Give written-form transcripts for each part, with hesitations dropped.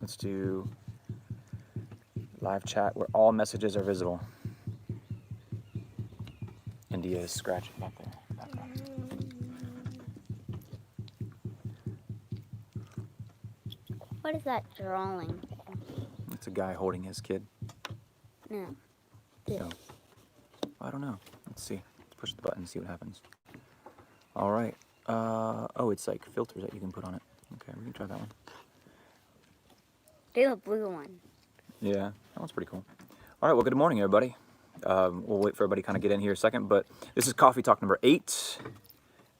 Let's do live chat where all messages are visible. India is scratching back there. What is that drawing? It's a guy holding his kid. No. No. I don't know. Let's see. Let's push the button and see what happens. All right. Oh, it's like filters that you can put on it. Okay, we can try that one. Do a blue one. Yeah, that one's pretty cool. All right, well, good morning, everybody. We'll wait for everybody to kind of get in here a second, but this is Coffee Talk number 8.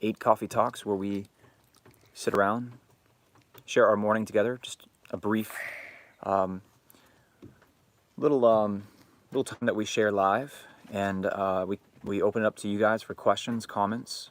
8 Coffee Talks where we sit around, share our morning together, just a brief little time that we share live, and we open it up to you guys for questions, comments,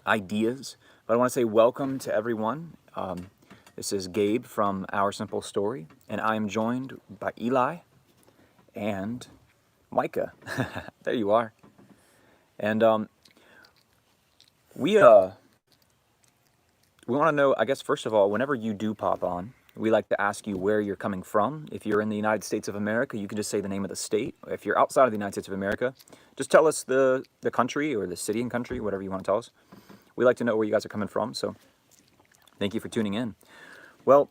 ideas. But I want to say welcome to everyone. This is Gabe from Our Simple Story, and I am joined by Eli and Micah. There you are. And we want to know, I guess, first of all, whenever you do pop on, we like to ask you where you're coming from. If you're in the United States of America, you can just say the name of the state. If you're outside of the United States of America, just tell us the country or the city and country, whatever you want to tell us. We like to know where you guys are coming from, so thank you for tuning in. Well,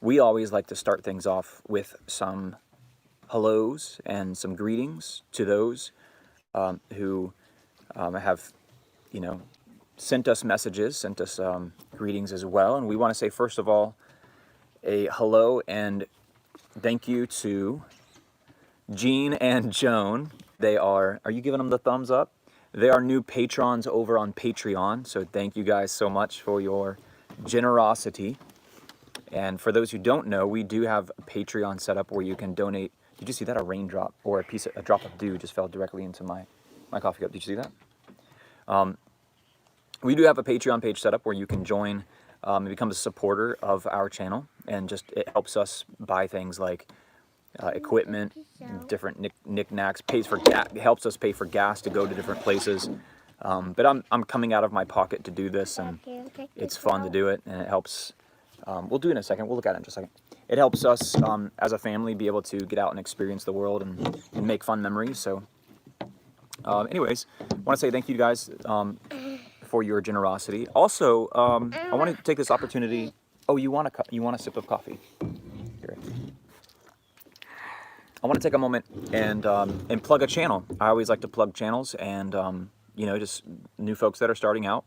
we always like to start things off with some hellos and some greetings to those who have, sent us messages, sent us greetings as well. And we want to say, first of all, a hello and thank you to Jean and Joan. Are you giving them the thumbs up? They are new patrons over on Patreon. So thank you guys so much for your generosity. And for those who don't know, we do have a Patreon set up where you can donate. Did you see that? A raindrop or a drop of dew just fell directly into my coffee cup. Did you see that? We do have a Patreon page set up where you can join and become a supporter of our channel, and just it helps us buy things like equipment, different knickknacks, helps us pay for gas to go to different places. But I'm coming out of my pocket to do this, and it's fun to do it, and it helps. We'll do it in a second. We'll look at it in just a second. It helps us as a family be able to get out and experience the world and make fun memories. So, anyways, I want to say thank you guys for your generosity. Also, I want to take this opportunity. Oh, you want a sip of coffee? Here. I want to take a moment and plug a channel. I always like to plug channels, and just new folks that are starting out.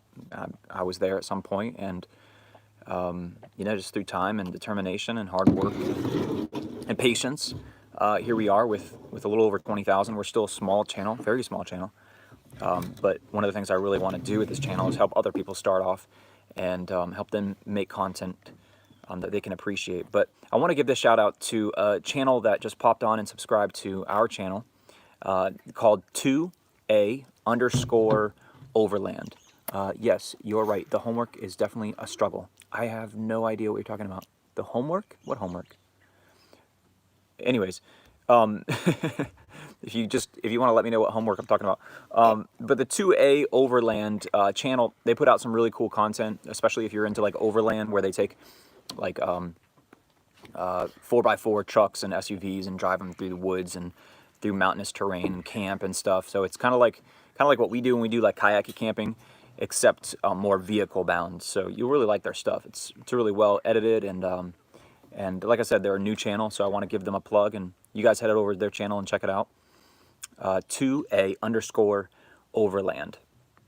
I was there at some point, and just through time and determination and hard work and patience, here we are with a little over 20,000. We're still a small channel, very small channel. But one of the things I really want to do with this channel is help other people start off and help them make content that they can appreciate. But I want to give this shout out to a channel that just popped on and subscribed to our channel called 2A_overland. Yes, you're right. The homework is definitely a struggle. I have no idea what you're talking about. The homework? What homework? Anyways, if you want to let me know what homework I'm talking about. But the 2A Overland channel, they put out some really cool content, especially if you're into like overland, where they take like 4x4 trucks and SUVs and drive them through the woods and through mountainous terrain and camp and stuff. So it's kind of like what we do when we do like kayak camping, except more vehicle bound. So you really like their stuff. It's really well edited, and like I said, they're a new channel, so I want to give them a plug, and you guys head over to their channel and check it out. 2A_overland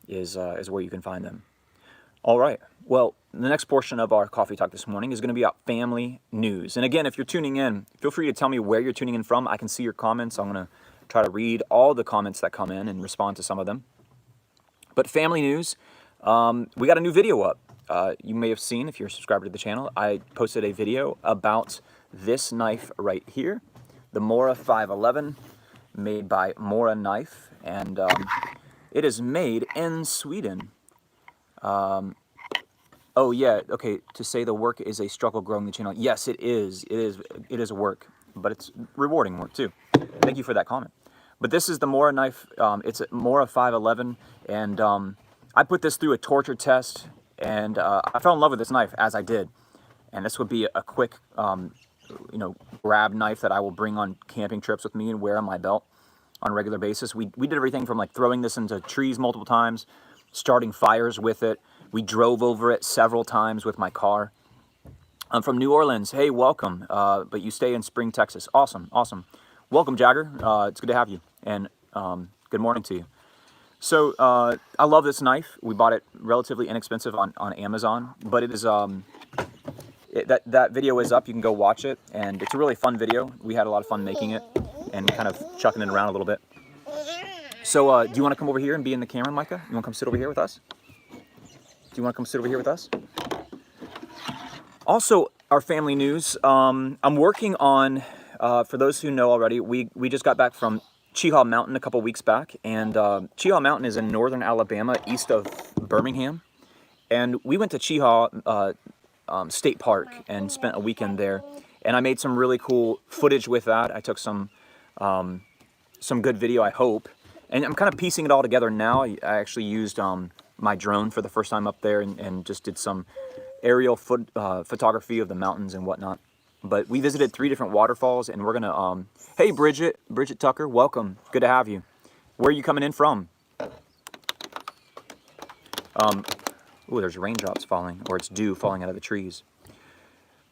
is where you can find them. All right. Well, the next portion of our coffee talk this morning is going to be about family news. And again, if you're tuning in, feel free to tell me where you're tuning in from. I can see your comments. I'm going to try to read all the comments that come in and respond to some of them. But family news, we got a new video up. You may have seen, if you're a subscriber to the channel, I posted a video about this knife right here, the Mora 511, made by Mora Knife, and it is made in Sweden. Oh yeah, okay, to say the work is a struggle growing the channel. Yes, it is a work, but it's rewarding work too. Thank you for that comment. But this is the Mora Knife. It's a Mora 511, and I put this through a torture test, and I fell in love with this knife, as I did. And this would be a quick, you know, grab knife that I will bring on camping trips with me and wear on my belt on a regular basis. We did everything from like throwing this into trees multiple times, starting fires with it. We drove over it several times with my car. I'm from New Orleans. Hey, welcome. But you stay in Spring, Texas. Awesome, awesome. Welcome, Jagger. It's good to have you. And good morning to you. So I love this knife. We bought it relatively inexpensive on Amazon, but it is that video is up. You can go watch it, and it's a really fun video. We had a lot of fun making it and kind of chucking it around a little bit. So do you want to come over here and be in the camera, Micah? You want to come sit over here with us? Do you want to come sit over here with us? Also, our family news. I'm working on, for those who know already, we just got back from Cheehaw Mountain a couple weeks back, and Cheehaw Mountain is in northern Alabama, east of Birmingham, and we went to Cheehaw State Park and spent a weekend there, and I made some really cool footage with that. I took some good video, I hope, and I'm kind of piecing it all together now. I actually used my drone for the first time up there and just did some aerial photography of the mountains and whatnot. But we visited 3 different waterfalls, and we're gonna hey Bridget Tucker, welcome, good to have you. Where are you coming in from? Ooh, there's raindrops falling, or it's dew falling out of the trees.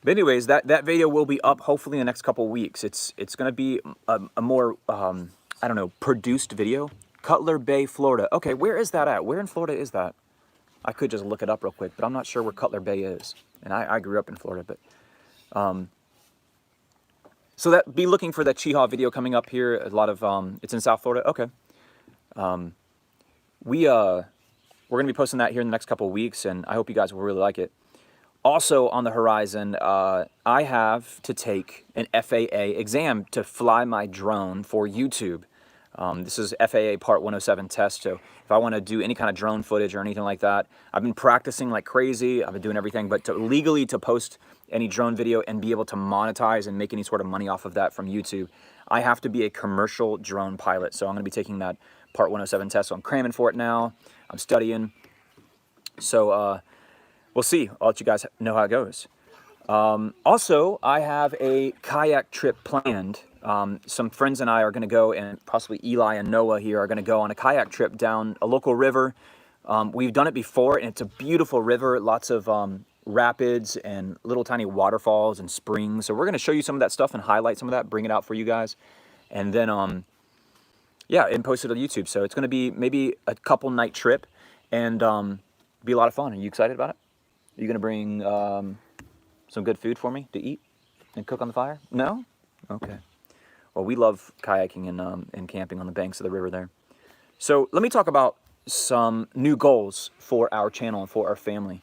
But anyways, that video will be up hopefully in the next couple weeks. It's gonna be a more I don't know, produced video. Cutler Bay, Florida. Okay, where is that at? Where in Florida is that? I could just look it up real quick, but I'm not sure where Cutler Bay is. And I grew up in Florida, but so that be looking for that Cheehaw video coming up here. A lot of it's in South Florida. Okay. We're gonna be posting that here in the next couple of weeks, and I hope you guys will really like it. Also on the horizon, I have to take an FAA exam to fly my drone for YouTube. This is FAA Part 107 test, so if I want to do any kind of drone footage or anything like that, I've been practicing like crazy. I've been doing everything, but legally to post any drone video and be able to monetize and make any sort of money off of that from YouTube, I have to be a commercial drone pilot. So I'm going to be taking that Part 107 test. So I'm cramming for it now. I'm studying. So we'll see. I'll let you guys know how it goes. Also, I have a kayak trip planned. Some friends and I are going to go, and possibly Eli and Noah here are going to go on a kayak trip down a local river. We've done it before, and it's a beautiful river, lots of rapids and little tiny waterfalls and springs. So we're going to show you some of that stuff and highlight some of that, bring it out for you guys. And then, yeah, and post it on YouTube. So it's going to be maybe a couple night trip and be a lot of fun. Are you excited about it? Are you going to bring some good food for me to eat and cook on the fire? No? Okay. Well, we love kayaking and camping on the banks of the river there. So let me talk about some new goals for our channel and for our family.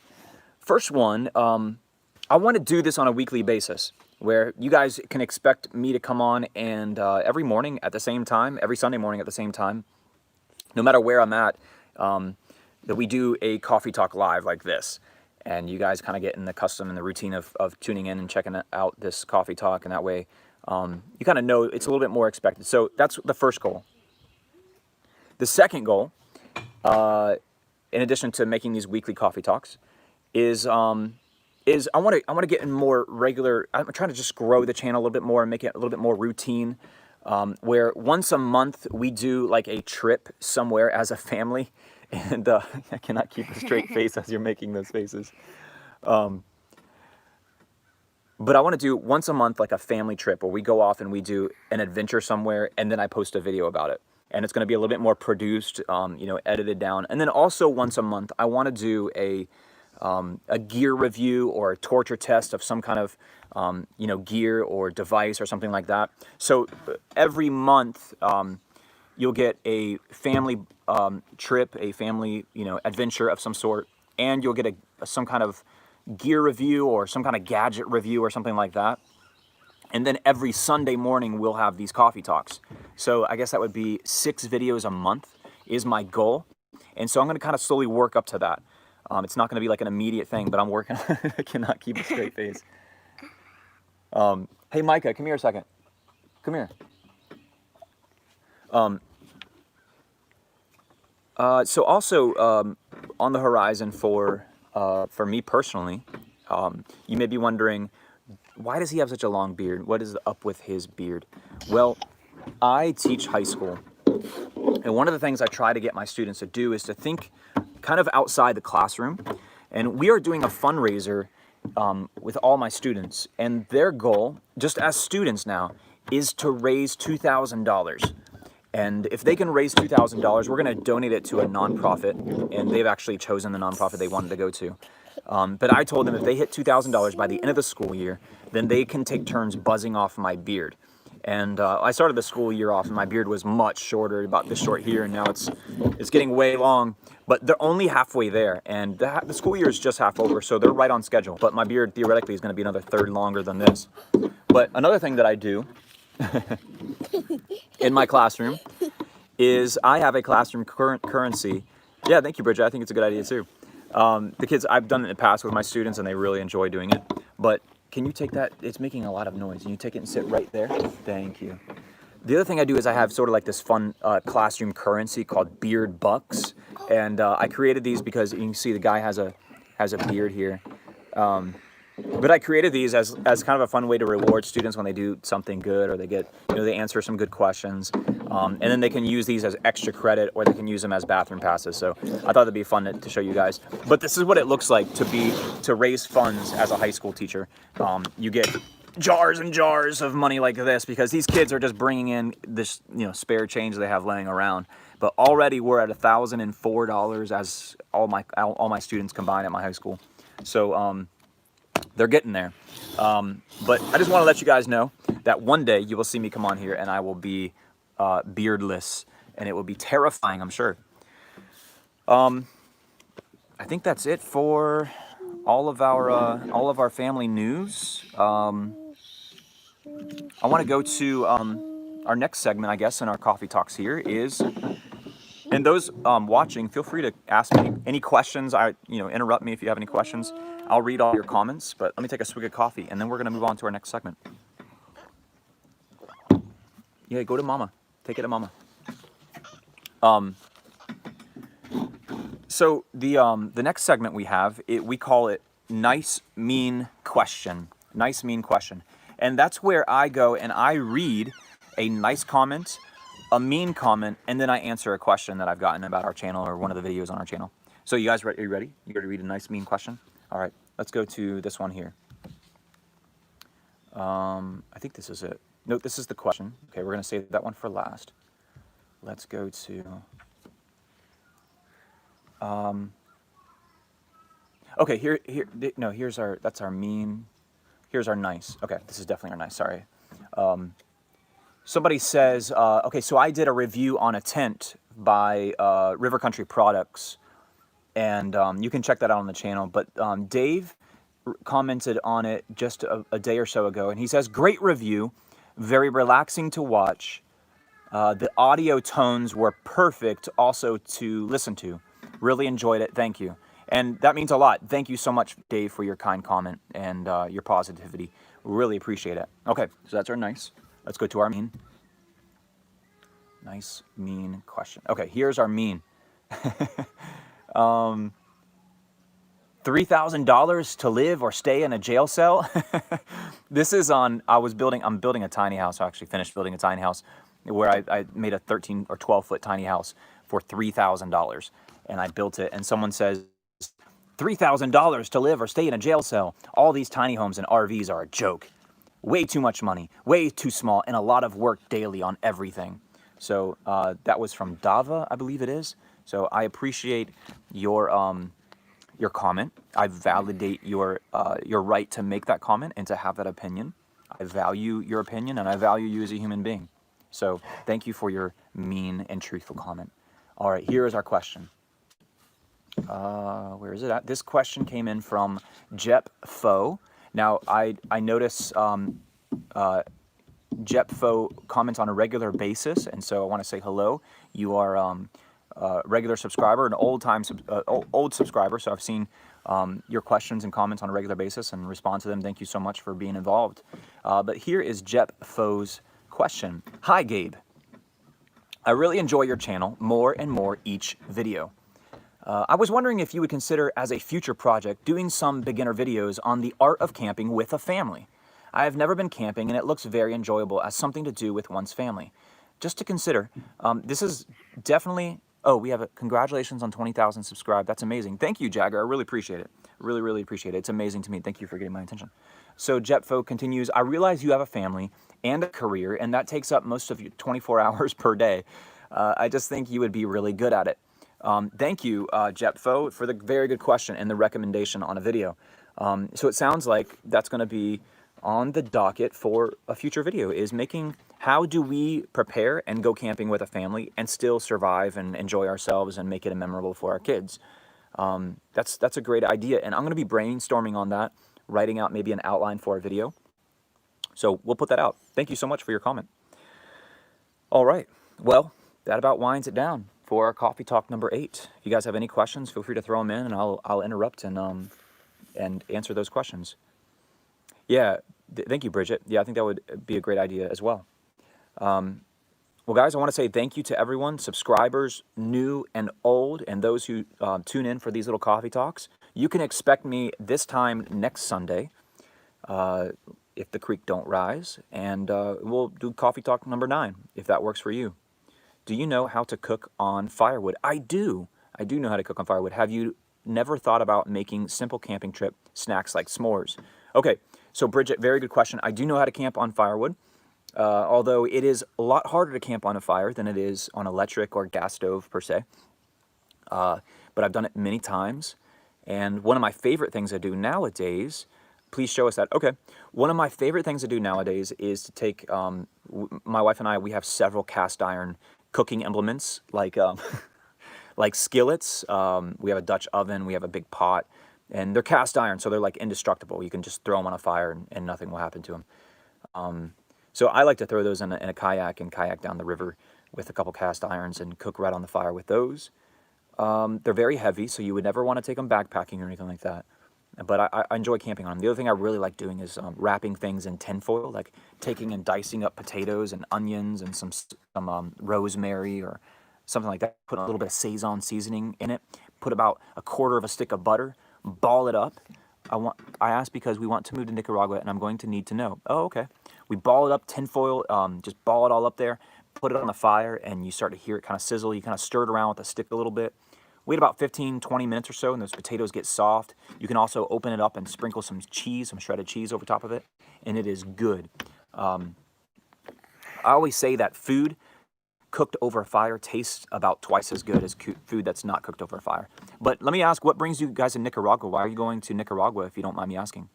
First one, I want to do this on a weekly basis where you guys can expect me to come on and every morning at the same time, every Sunday morning at the same time, no matter where I'm at, that we do a coffee talk live like this. And you guys kind of get in the custom and the routine of tuning in and checking out this coffee talk, and that way you kind of know it's a little bit more expected. So that's the first goal. The second goal, in addition to making these weekly coffee talks, is I want to get in more regular. I'm trying to just grow the channel a little bit more and make it a little bit more routine, where once a month we do like a trip somewhere as a family. And I cannot keep a straight face as you're making those faces. But I want to do once a month like a family trip where we go off and we do an adventure somewhere, and then I post a video about it. And it's going to be a little bit more produced, you know, edited down. And then also once a month, I want to do a gear review or a torture test of some kind of, you know, gear or device or something like that. So every month, you'll get a family trip, a family, you know, adventure of some sort, and you'll get some kind of gear review or some kind of gadget review or something like that. And then every Sunday morning we'll have these coffee talks. So I guess that would be 6 videos a month is my goal. And so I'm going to kind of slowly work up to that. It's not going to be like an immediate thing, but I'm working. I cannot keep a straight face. Hey, Micah, come here a second. Come here. So also on the horizon for me personally, You may be wondering, why does he have such a long beard? What is up with his beard? Well, I teach high school, and one of the things I try to get my students to do is to think kind of outside the classroom. And we are doing a fundraiser with all my students, and their goal, just as students now, is to raise $2,000. And if they can raise $2,000, we're going to donate it to a nonprofit, and they've actually chosen the nonprofit they wanted to go to. But I told them if they hit $2,000 by the end of the school year, then they can take turns buzzing off my beard. And I started the school year off, and my beard was much shorter, about this short here, and now it's getting way long. But they're only halfway there, and the school year is just half over, so they're right on schedule. But my beard theoretically is going to be another third longer than this. But another thing that I do in my classroom is I have a classroom currency. Yeah, thank you, Bridget. I think it's a good idea too. The kids, I've done it in the past with my students, and they really enjoy doing it. But can you take that? It's making a lot of noise. Can you take it and sit right there? Thank you. The other thing I do is I have sort of like this fun classroom currency called beard bucks, and I created these because you can see the guy has a beard here. But I created these as kind of a fun way to reward students when they do something good, or they get, they answer some good questions, and then they can use these as extra credit, or they can use them as bathroom passes. So I thought it'd be fun to show you guys. But this is what it looks like to raise funds as a high school teacher. You get jars and jars of money like this because these kids are just bringing in this spare change they have laying around. But already we're at $1,004 as all my students combined at my high school. So they're getting there. But I just want to let you guys know that one day you will see me come on here and I will be beardless, and it will be terrifying, I'm sure. I think that's it for all of our family news. I want to go to our next segment, I guess, in our coffee talks here is, and those watching, feel free to ask me any questions. Interrupt me if you have any questions. I'll read all your comments, but let me take a swig of coffee, and then we're going to move on to our next segment. Yeah, go to Mama. Take it to Mama. So the next segment we have, we call it Nice Mean Question. Nice Mean Question. And that's where I go and I read a nice comment, a mean comment, and then I answer a question that I've gotten about our channel or one of the videos on our channel. So you guys, are you ready? You ready to read a nice mean question? All right, let's go to this one here. I think this is it. No, this is the question. Okay, we're going to save that one for last. Let's go to... okay, that's our mean. Here's our nice. Okay, this is definitely our nice, sorry. Somebody says, okay, so I did a review on a tent by River Country Products, and you can check that out on the channel. But Dave commented on it just a day or so ago, and he says, great review, very relaxing to watch. The audio tones were perfect also to listen to. Really enjoyed it, thank you. And that means a lot. Thank you so much, Dave, for your kind comment and your positivity. Really appreciate it. Okay, so that's our nice. Let's go to our mean. Nice, mean question. Okay, here's our mean. $3,000 to live or stay in a jail cell? This is on, I'm building a tiny house. I actually finished building a tiny house where I made a 13 or 12 foot tiny house for $3,000. And I built it, and someone says, $3,000 to live or stay in a jail cell. All these tiny homes and RVs are a joke. Way too much money, way too small, and a lot of work daily on everything. So that was from Dava, I believe it is. So I appreciate your comment. I validate your right to make that comment and to have that opinion. I value your opinion, and I value you as a human being. So thank you for your mean and truthful comment. All right, here is our question. Where is it at? This question came in from Jep Foe. Now, I notice Jep Foe comments on a regular basis, and so I want to say hello. You are a regular subscriber, an old subscriber, so I've seen your questions and comments on a regular basis and respond to them. Thank you so much for being involved. But here is Jep Foe's question. Hi, Gabe. I really enjoy your channel more and more each video. I was wondering if you would consider as a future project doing some beginner videos on the art of camping with a family. I have never been camping and it looks very enjoyable as something to do with one's family. Just to consider, this is definitely, oh, we have a, congratulations on 20,000 subscribed. That's amazing. Thank you, Jagger. I really appreciate it. Really, really appreciate it. It's amazing to me. Thank you for getting my attention. So Jetfo continues, I realize you have a family and a career and that takes up most of your 24 hours per day. I just think you would be really good at it. Thank you, Jetfo, for the very good question and the recommendation on a video. So it sounds like that's going to be on the docket for a future video, is making how do we prepare and go camping with a family and still survive and enjoy ourselves and make it memorable for our kids. That's a great idea, and I'm going to be brainstorming on that, writing out maybe an outline for a video. So we'll put that out. Thank you so much for your comment. All right, well, that about winds it down for our coffee talk number 8. If you guys have any questions, feel free to throw them in, and I'll interrupt and answer those questions. Yeah, thank you, Bridget. Yeah, I think that would be a great idea as well. Well, guys, I want to say thank you to everyone, subscribers, new and old, and those who tune in for these little coffee talks. You can expect me this time next Sunday, if the creek don't rise, and we'll do coffee talk number 9, if that works for you. Do you know how to cook on firewood? I do. I do know how to cook on firewood. Have you never thought about making simple camping trip snacks like s'mores? Okay, so Bridget, very good question. I do know how to camp on firewood, although it is a lot harder to camp on a fire than it is on electric or gas stove per se. But I've done it many times. And one of my favorite things I do nowadays, please show us that. Okay, one of my favorite things to do nowadays is to take, my wife and I, we have several cast iron cooking implements like like skillets. We have a Dutch oven, we have a big pot, and they're cast iron, so they're like indestructible. You can just throw them on a fire and nothing will happen to them. So I like to throw those in a kayak and kayak down the river with a couple cast irons and cook right on the fire with those. They're very heavy, so you would never want to take them backpacking or anything like that. But I enjoy camping on them. The other thing I really like doing is wrapping things in tinfoil, like taking and dicing up potatoes and onions and some rosemary or something like that. Put a little bit of Saison seasoning in it. Put about a quarter of a stick of butter. Ball it up. I asked because we want to move to Nicaragua and I'm going to need to know. Oh, okay. We ball it up, tinfoil, just ball it all up there. Put it on the fire and you start to hear it kind of sizzle. You kind of stir it around with a stick a little bit. Wait about 15, 20 minutes or so, and those potatoes get soft. You can also open it up and sprinkle some cheese, some shredded cheese over top of it, and it is good. I always say that food cooked over a fire tastes about twice as good as food that's not cooked over a fire. But let me ask, what brings you guys to Nicaragua? Why are you going to Nicaragua, if you don't mind me asking?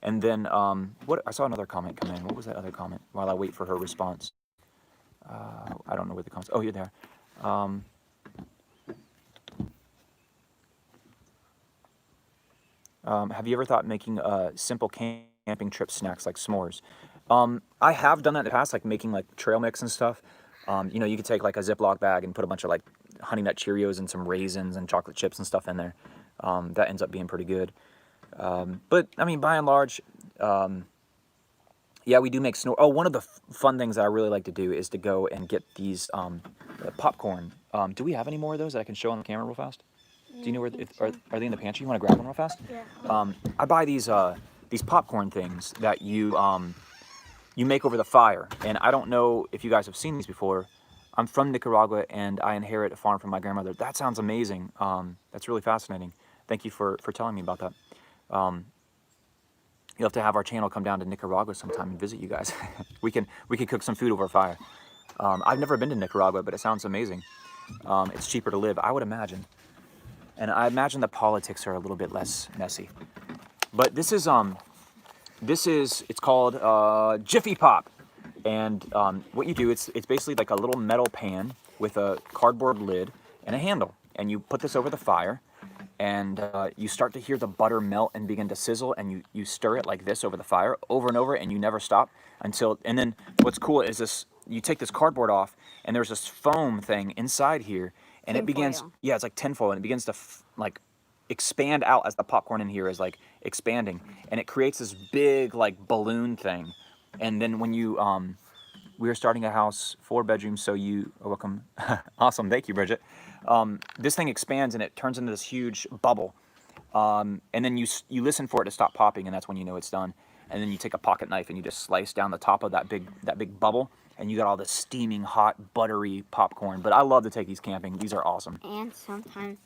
And then, what? I saw another comment come in. What was that other comment? While I wait for her response. I don't know where the comments. Oh, you're there. Have you ever thought making simple camping trip snacks like s'mores? I have done that in the past, like making like trail mix and stuff. You know, you could take like a Ziploc bag and put a bunch of like Honey Nut Cheerios and some raisins and chocolate chips and stuff in there. That ends up being pretty good. But I mean, by and large, yeah, we do make s'mores. Oh, one of the fun things that I really like to do is to go and get these popcorn. Do we have any more of those that I can show on the camera real fast? Do you know where? Are they in the pantry? You want to grab one real fast? Yeah. I buy these popcorn things that you make over the fire, and I don't know if you guys have seen these before. I'm from Nicaragua, and I inherit a farm from my grandmother. That sounds amazing. That's really fascinating. Thank you for telling me about that. You'll have to have our channel come down to Nicaragua sometime and visit you guys. we can cook some food over a fire. I've never been to Nicaragua, but it sounds amazing. It's cheaper to live, I would imagine. And I imagine the politics are a little bit less messy. But this is it's called Jiffy Pop. And what you do, it's basically like a little metal pan with a cardboard lid and a handle. And you put this over the fire, and you start to hear the butter melt and begin to sizzle, and you stir it like this over the fire over and over, and you never stop until, and then what's cool is this, you take this cardboard off, and there's this foam thing inside here, and it begins, yeah, it's like tinfoil, and it begins to like expand out as the popcorn in here is like expanding, and it creates this big like balloon thing. And then when you we are starting a house, 4 bedrooms, so you are welcome. Awesome, thank you, Bridget. This thing expands and it turns into this huge bubble. And then you listen for it to stop popping, and that's when you know it's done. And then you take a pocket knife and you just slice down the top of that big bubble, and you got all this steaming, hot, buttery popcorn. But I love to take these camping. These are awesome. And sometimes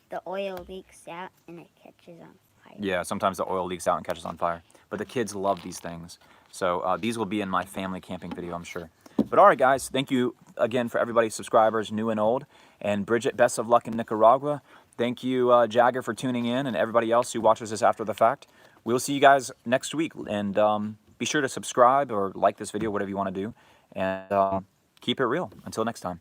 the oil leaks out and it catches on fire. Yeah, sometimes the oil leaks out and catches on fire. But the kids love these things. So these will be in my family camping video, I'm sure. But all right, guys, thank you again for everybody, subscribers, new and old. And Bridget, best of luck in Nicaragua. Thank you, Jagger, for tuning in, and everybody else who watches this after the fact. We'll see you guys next week. And be sure to subscribe or like this video, whatever you want to do. And keep it real. Until next time.